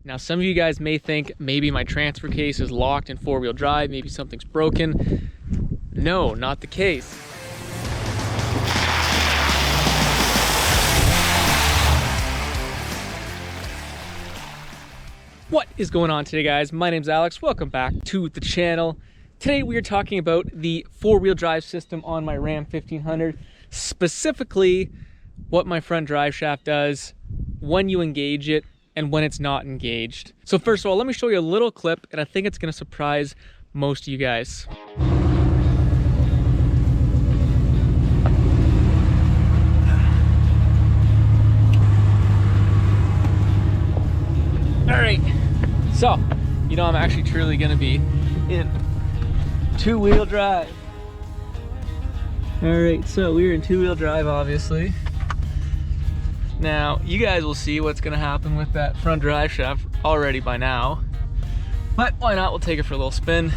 Now, some of you guys may think maybe my transfer case is locked in four-wheel drive, maybe something's broken. No, not the case. What is going on today, guys? My name's Alex. Welcome back to the channel. Today we are talking about the four-wheel drive system on my Ram 1500, specifically what my front drive shaft does, when you engage it, and when it's not engaged. So first of all, let me show you a little clip, and I think it's gonna surprise most of you guys. All right, so, you know I'm actually truly gonna be in two-wheel drive. All right, so we're in two-wheel drive, obviously. Now, you guys will see what's gonna happen with that front drive shaft already by now. But why not, we'll take it for a little spin.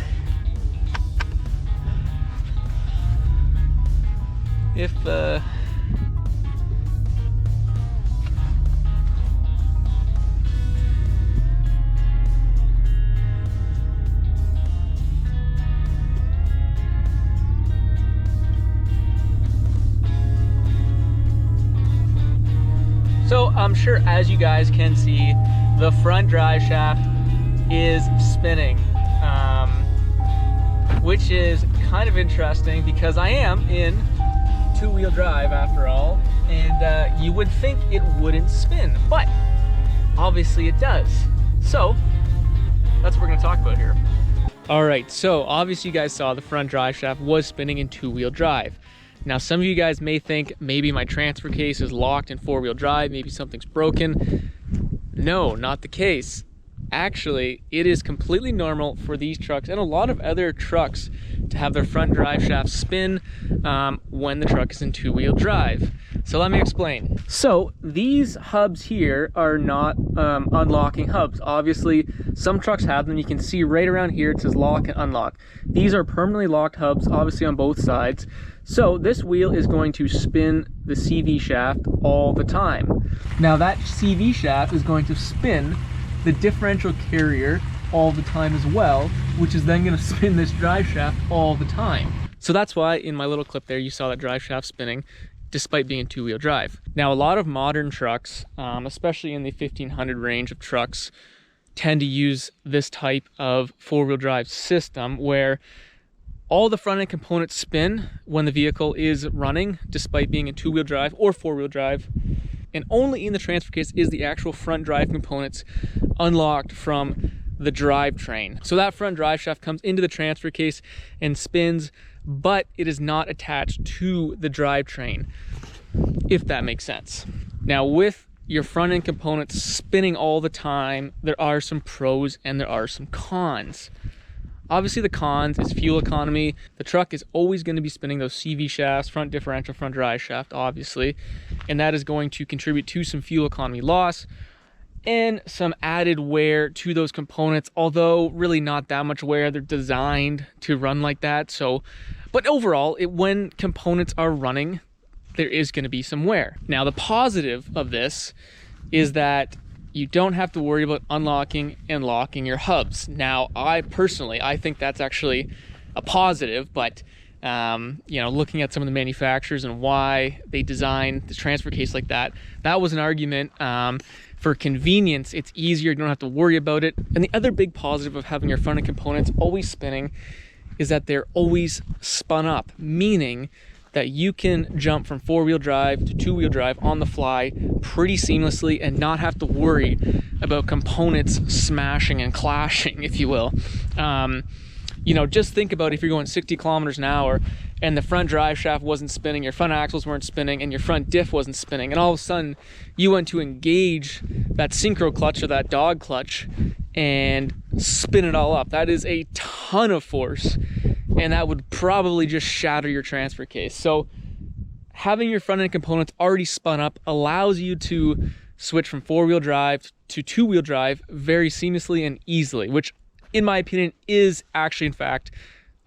So I'm sure, as you guys can see, the front drive shaft is spinning, which is kind of interesting because I am in two-wheel drive after all, and you would think it wouldn't spin, but obviously it does. So that's what we're gonna talk about here. All right, so obviously you guys saw the front drive shaft was spinning in two-wheel drive. Now, some of you guys may think maybe my transfer case is locked in four-wheel drive, maybe something's broken. No, not the case. Actually, it is completely normal for these trucks and a lot of other trucks to have their front drive shaft spin when the truck is in two-wheel drive. So let me explain. So these hubs here are not unlocking hubs. Obviously, some trucks have them. You can see right around here it says lock and unlock. These are permanently locked hubs, obviously on both sides. So this wheel is going to spin the CV shaft all the time. Now that CV shaft is going to spin the differential carrier all the time as well, which is then going to spin this drive shaft all the time. So that's why in my little clip there you saw that drive shaft spinning despite being two-wheel drive. Now, a lot of modern trucks, especially in the 1500 range of trucks, tend to use this type of four-wheel drive system where all the front end components spin when the vehicle is running despite being in two-wheel drive or four-wheel drive, and only in the transfer case is the actual front drive components unlocked from the drivetrain. So that front drive shaft comes into the transfer case and spins, but it is not attached to the drivetrain, if that makes sense. Now, with your front end components spinning all the time, there are some pros and there are some cons. Obviously, the cons is fuel economy. The truck is always going to be spinning those CV shafts, front differential, front drive shaft, obviously, and that is going to contribute to some fuel economy loss and some added wear to those components, although really not that much wear. They're designed to run like that. So, but overall, when components are running, there is going to be some wear. Now, the positive of this is that you don't have to worry about unlocking and locking your hubs. Now, I think that's actually a positive, but you know, looking at some of the manufacturers and why they designed the transfer case like that, that was an argument. For convenience, it's easier, you don't have to worry about it. And the other big positive of having your front end components always spinning is that they're always spun up, meaning that you can jump from four-wheel drive to two-wheel drive on the fly pretty seamlessly and not have to worry about components smashing and clashing, if you will. You know, just think about if you're going 60 kilometers an hour and the front drive shaft wasn't spinning, your front axles weren't spinning, and your front diff wasn't spinning, and all of a sudden you went to engage that synchro clutch or that dog clutch and spin it all up. That is a ton of force, and that would probably just shatter your transfer case. So having your front end components already spun up allows you to switch from four-wheel drive to two-wheel drive very seamlessly and easily, which in my opinion is actually in fact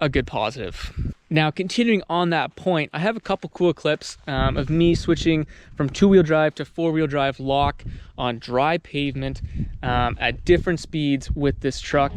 a good positive. Now, continuing on that point, I have a couple cool clips of me switching from 2-wheel drive to 4-wheel drive lock on dry pavement at different speeds with this truck.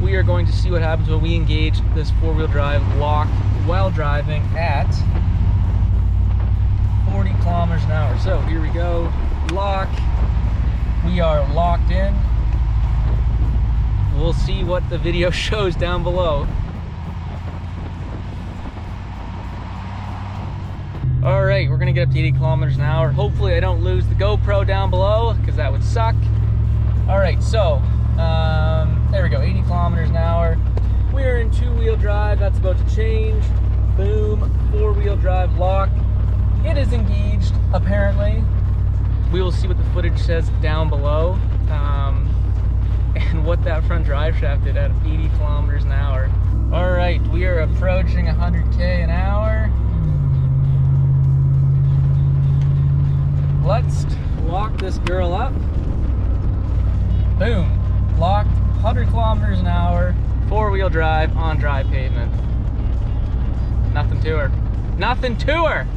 We are going to see what happens when we engage this 4-wheel drive lock while driving at 40 kilometers an hour. So here we go, lock. We are locked in. We'll see what the video shows down below. All right, we're gonna get up to 80 kilometers an hour. Hopefully I don't lose the GoPro down below, because that would suck. All right, so there we go, 80 kilometers an hour. We're in 2-wheel drive, that's about to change. Boom, 4-wheel drive lock. It is engaged, apparently. We will see what the footage says down below, and what that front drive shaft did at 80 kilometers an hour. All right, we are approaching 100K an hour. Let's lock this girl up. Boom. Locked, 100 kilometers an hour, 4-wheel drive on dry pavement. Nothing to her. Nothing to her!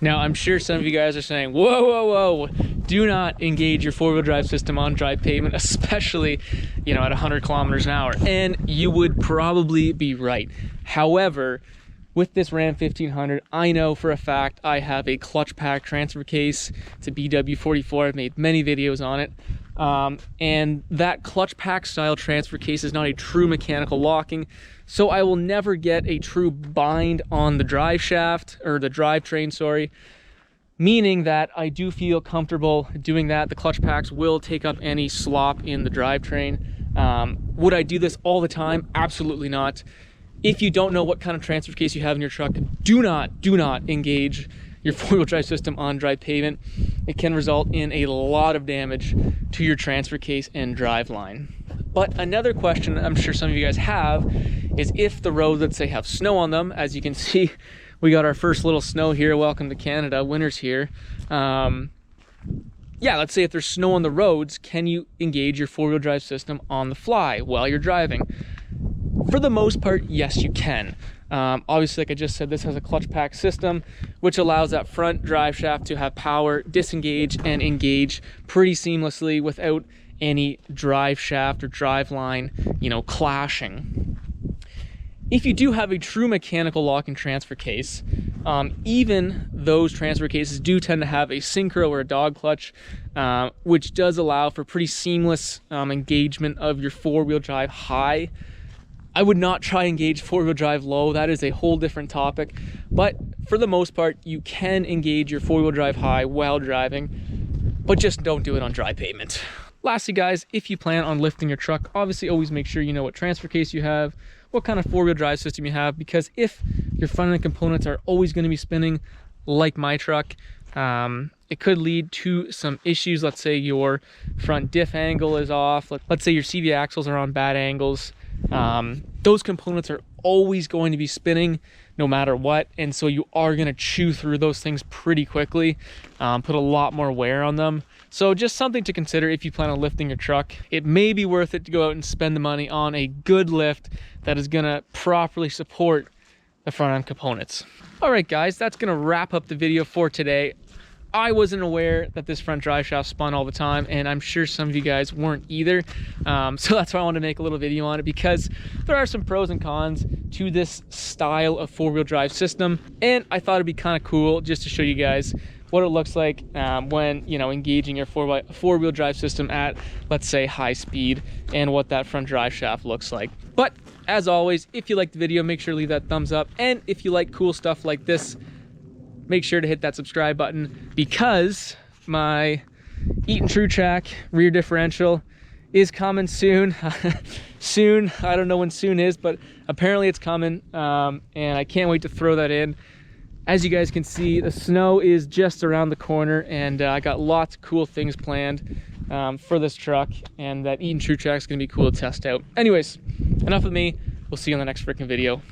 Now, I'm sure some of you guys are saying, whoa, whoa, whoa, do not engage your 4-wheel drive system on dry pavement, especially, you know, at 100 kilometers an hour. And you would probably be right. However, with this Ram 1500, I know for a fact I have a clutch pack transfer case. It's a BW44. I've made many videos on it. And that clutch pack style transfer case is not a true mechanical locking. So I will never get a true bind on the drive shaft, or the drivetrain, sorry. Meaning that I do feel comfortable doing that. The clutch packs will take up any slop in the drivetrain. Would I do this all the time? Absolutely not. If you don't know what kind of transfer case you have in your truck, do not engage your 4-wheel drive system on dry pavement. It can result in a lot of damage to your transfer case and drive line. But another question I'm sure some of you guys have is if the roads, let's say, have snow on them. As you can see, we got our first little snow here. Welcome to Canada, winter's here. Yeah, let's say if there's snow on the roads, can you engage your 4-wheel drive system on the fly while you're driving? For the most part, yes, you can. Obviously, like I just said, this has a clutch pack system, which allows that front drive shaft to have power, disengage, and engage pretty seamlessly without any drive shaft or drive line, you know, clashing. If you do have a true mechanical locking transfer case, even those transfer cases do tend to have a synchro or a dog clutch, which does allow for pretty seamless engagement of your 4-wheel drive high. I would not try engage 4-wheel drive low. That is a whole different topic. But for the most part, you can engage your 4-wheel drive high while driving, but just don't do it on dry pavement. Lastly, guys, if you plan on lifting your truck, obviously always make sure you know what transfer case you have, what kind of 4-wheel drive system you have, because if your front end components are always going to be spinning, like my truck, it could lead to some issues. Let's say your front diff angle is off. Let's say your CV axles are on bad angles. Those components are always going to be spinning no matter what, and so you are going to chew through those things pretty quickly, put a lot more wear on them. So just something to consider if you plan on lifting your truck. It may be worth it to go out and spend the money on a good lift that is going to properly support the front end components. All right, guys, that's going to wrap up the video for today. I wasn't aware that this front drive shaft spun all the time, and I'm sure some of you guys weren't either. So that's why I wanted to make a little video on it, because there are some pros and cons to this style of 4-wheel drive system, and I thought it'd be kind of cool just to show you guys what it looks like when, you know, engaging your 4-wheel drive system at, let's say, high speed, and what that front drive shaft looks like. But as always, if you liked the video, make sure to leave that thumbs up, and if you like cool stuff like this, make sure to hit that subscribe button, because my Eaton True Track rear differential is coming soon. Soon, I don't know when soon is, but apparently it's coming, and I can't wait to throw that in. As you guys can see, the snow is just around the corner, and I got lots of cool things planned for this truck, and that Eaton True Track is going to be cool to test out. Anyways, enough of me. We'll see you on the next freaking video.